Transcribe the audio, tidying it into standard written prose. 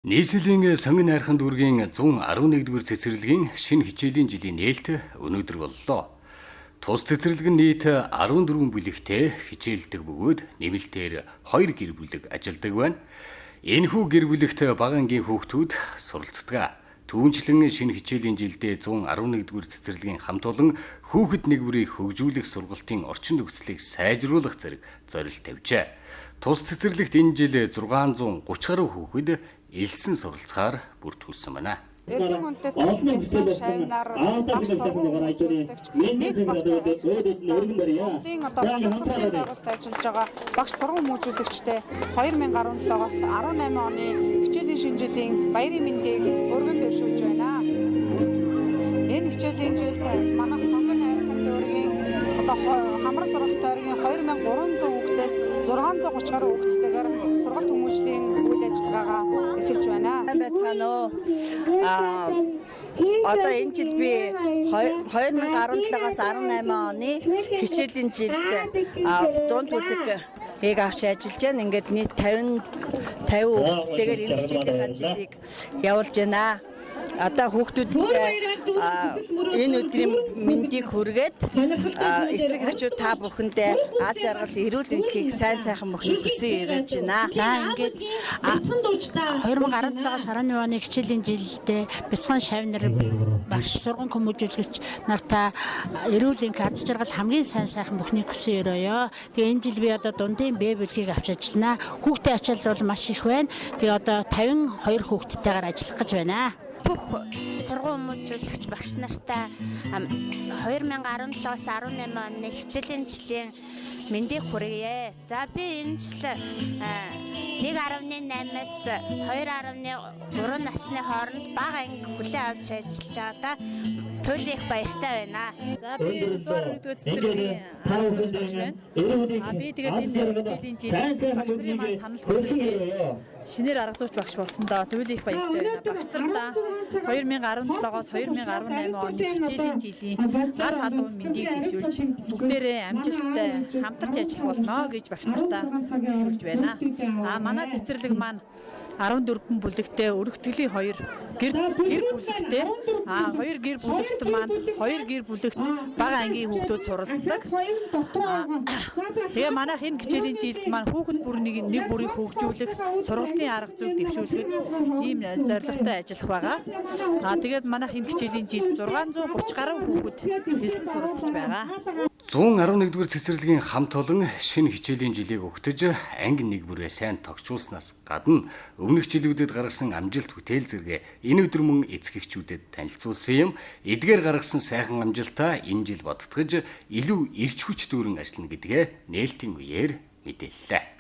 Нийслэлийн сонгон найрхан дүүргийн 111-р цэцэрлэгийн шинэ хичээлийн жилийн нээлт өнөөдөр боллоо. Тус цэцэрлэг нь нийт 14 бүлэгтэй хичээлдэг бөгөөд нэмэлтээр 2 гэр бүлэг ажилладаг байна. Энэхүү гэр бүлэгт бага ангийн хүүхдүүд суралцдаг. Түүнчлэн шинэ хичээлийн жилдээ 111-р цэцэрлэгийн хамт олон хүүхэд нэгврийг хөгжүүлэх сургалтын орчин нөхцөлийг сайжруулах зэрэг зорилт тавьжээ. Тус цэцэрлэгт энэ жил 630 гаруй хүүхэд элсэн суралцахаар бүртгүүлсэн байна. Эрхэм үндэт бэлцэн шавнаар багш сургууль үзүүлэгч нийт багтаа Монголын боловсролын байгууллагад ажиллаж байгаа багш сургууль мужуулэгчтэй 2017-оос 18 оны хичээлийн шинэ жилийн баярын мэндийг өргөн дэвшүүлж байна. Энэ хичээлийн жилд манайх сонгон найрхан дүүргийн хамраа сургууль тойргийн 2300 хүүхдээс 630 гаруй хүүхдтэйгээр сургалт хүмүүжлийн үйл ажиллагаагаа эхэлж байна. Байцгаана уу. Одоо энэ жил би 2017-аас 18 оны хичээлийн жилд дунд бүлэг авч ажиллаж байна. Ингээд нийт 50 хүүхдтэйгээр энэ хичээлийн жилийг явуулж байна. Одоо хүүхдүүдэд энэ өдрийн мэндийг хүргээд эцэг эхчүүд та бүхэндээ аз жаргал эрүүл энхийг сайн сайхан мөхнийг хүсэн ирэж байна. За ингээд 2017-аас 18 оны хичээлийн жилдээ бяцхан шавнар багш сургууль хүмүүжүүлэгч нартай эрүүл энх аз жаргал хамгийн сайн сайхан мөхнийг хүсэн өрөөё. Тэгээ энэ жил би одоо дундын Б бүлгийг авч ажиллана. Хүүхдийн ачаал бол маш их байна. Тэгээ одоо 52 хүүхдтэйгээр ажиллах гэж байна. Бүх сургууль хүмүүжүүлэгч багш нартай 2017-аас 18 оны хичээлийн жилийн мэндийг хүргье. За би энэ жил 1.8-аас 2.3 насны хооронд бага анги хүлээн авч ажиллаж байгаадаа туйлын их баяртай байна. За би 100-р цэцэрлэгийн 10 багш байна. Би тэгээд энэ хичээлийн жил багш нарын маань санал хүсэлтэй шинээр арга зүйч багш болсондоо туйлын их баяртай байна. Багш нартаа 2017-оос 2018 оны хичээлийн жилийн гар халуун мэндийг дэвшүүлж бүгдээрээ амжилттай хамтарч ажиллах болно гэж багш нартаа зөвшөөрж байна. Манай цэцэрлэг маань 14 бүлэгтэй өргөтгөлийн 2 гэр бүлэгтэй 2 гэр бүлэгт маань 2 гэр бүлэгт бага ангийн хүүхдүүд суралцдаг. Тэгээ манайх энэ хичээлийн жилд маань хүүхэд бүрнийг нэг бүрийг хөгжүүлэх сургалтын арга зүйг дэвшүүлэхэд ийм зорилготой ажиллах байгаа. Тэгээд манайх энэ хичээлийн жилд 630 гаруй хүүхэд элсэн суралцж байгаа. 111-р цэцэрлэгийн хамт олон шинэ хичээлийн жилийг өгтөж анги нэг бүрээ сайн тогтчулснаас гадна өмнөх жилүүдэд гаргасан амжилт бүтээл зэрэг энэ өдөр мөн эцэг эхчүүдэд танилцуулсан юм. Эдгээр гаргасан сайхан амжилтаа энэ жил бодтгож илүү эрч хүч дүүрэн ажиллана гэдгээ нээлтийн үеэр мэдээллээ.